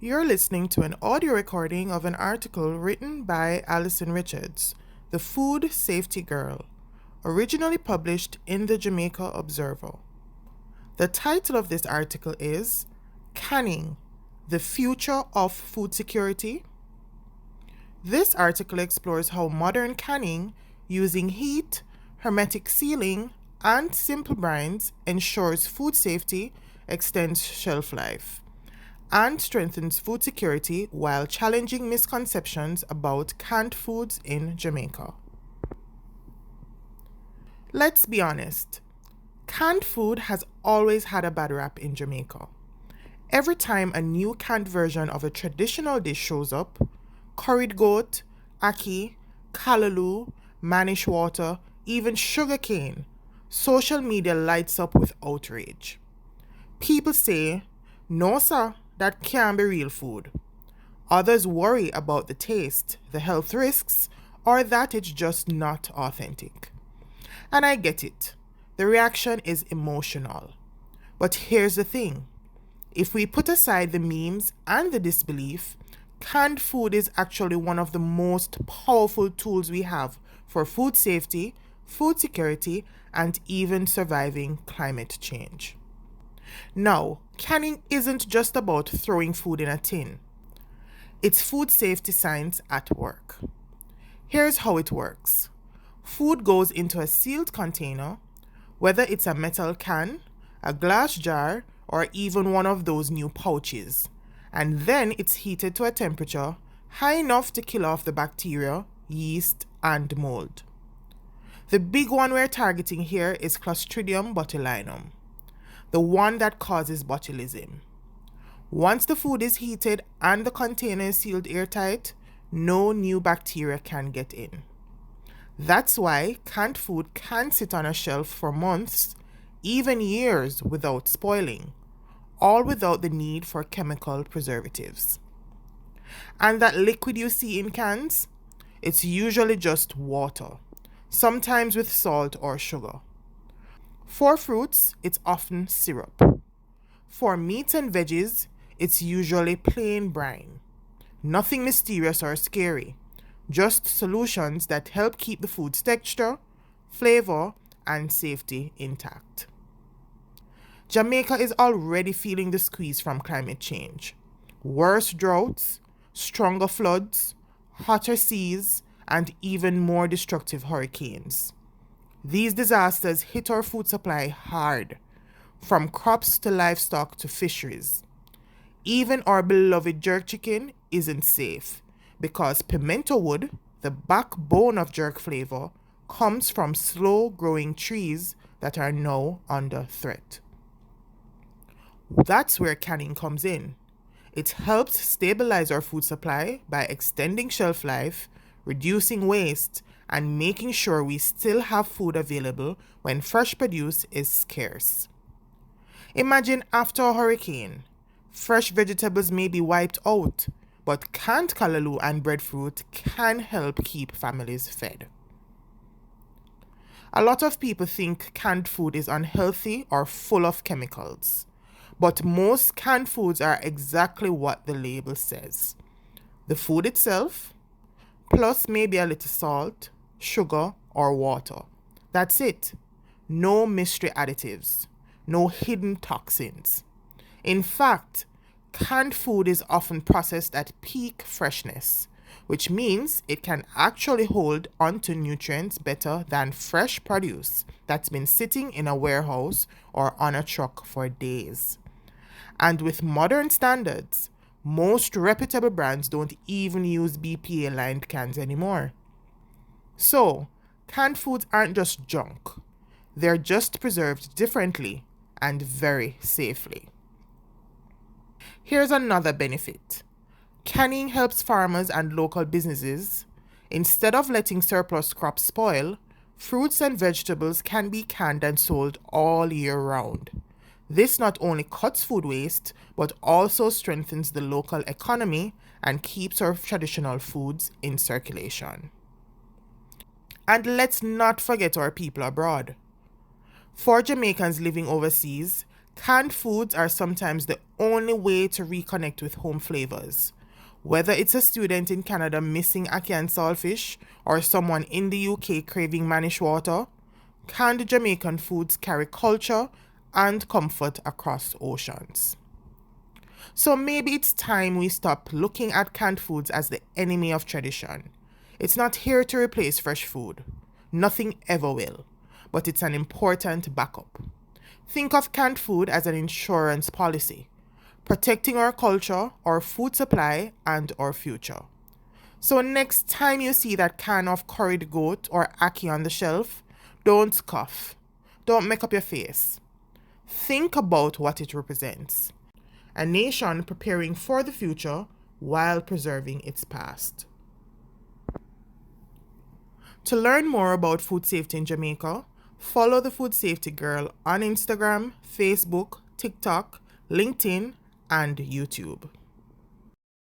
You're listening to an audio recording of an article written by Alison Richards, the Food Safety Girl, originally published in the Jamaica Observer. The title of this article is Canning, the Future of Food Security. This article explores how modern canning using heat, hermetic sealing, and simple brines ensures food safety, extends shelf life, and strengthens food security while challenging misconceptions about canned foods in Jamaica. Let's be honest, canned food has always had a bad rap in Jamaica. Every time a new canned version of a traditional dish shows up, curried goat, ackee, callaloo, manish water, even sugarcane, social media lights up with outrage. People say, "No sir, that can't be real food." Others worry about the taste, the health risks, or that it's just not authentic. And I get it. The reaction is emotional. But here's the thing. If we put aside the memes and the disbelief, canned food is actually one of the most powerful tools we have for food safety, food security, and even surviving climate change. Now, canning isn't just about throwing food in a tin. It's food safety science at work. Here's how it works. Food goes into a sealed container, whether it's a metal can, a glass jar, or even one of those new pouches, and then it's heated to a temperature high enough to kill off the bacteria, yeast, and mold. The big one we're targeting here is Clostridium botulinum, the one that causes botulism. Once the food is heated and the container is sealed airtight, no new bacteria can get in. That's why canned food can sit on a shelf for months, even years, without spoiling, all without the need for chemical preservatives. And that liquid you see in cans, it's usually just water, sometimes with salt or sugar. For fruits, it's often syrup. For meats and veggies, it's usually plain brine. Nothing mysterious or scary, just solutions that help keep the food's texture, flavor, and safety intact. Jamaica is already feeling the squeeze from climate change. Worse droughts, stronger floods, hotter seas, and even more destructive hurricanes. These disasters hit our food supply hard, from crops to livestock to fisheries. Even our beloved jerk chicken isn't safe because pimento wood, the backbone of jerk flavor, comes from slow-growing trees that are now under threat. That's where canning comes in. It helps stabilize our food supply by extending shelf life, reducing waste, and making sure we still have food available when fresh produce is scarce. Imagine after a hurricane, fresh vegetables may be wiped out, but canned callaloo and breadfruit can help keep families fed. A lot of people think canned food is unhealthy or full of chemicals, but most canned foods are exactly what the label says. The food itself, plus maybe a little salt, sugar, or water. That's it. No mystery additives. No hidden toxins. In fact, canned food is often processed at peak freshness, which means it can actually hold onto nutrients better than fresh produce that's been sitting in a warehouse or on a truck for days. And with modern standards, most reputable brands don't even use BPA-lined cans anymore. So, canned foods aren't just junk. They're just preserved differently and very safely. Here's another benefit. Canning helps farmers and local businesses. Instead of letting surplus crops spoil, fruits and vegetables can be canned and sold all year round. This not only cuts food waste, but also strengthens the local economy and keeps our traditional foods in circulation. And let's not forget our people abroad. For Jamaicans living overseas, Canned foods are sometimes the only way to reconnect with home flavors. Whether it's a student in Canada missing ackee and saltfish or someone in the UK craving manish water, canned Jamaican foods carry culture and comfort across oceans. So maybe it's time we stop looking at canned foods as the enemy of tradition. It's not here to replace fresh food. Nothing ever will. But it's an important backup. Think of canned food as an insurance policy, protecting our culture, our food supply, and our future. So next time you see that can of curried goat or ackee on the shelf, don't scoff. Don't make up your face. Think about what it represents. A nation preparing for the future while preserving its past. To learn more about food safety in Jamaica, follow the Food Safety Girl on Instagram, Facebook, TikTok, LinkedIn, and YouTube.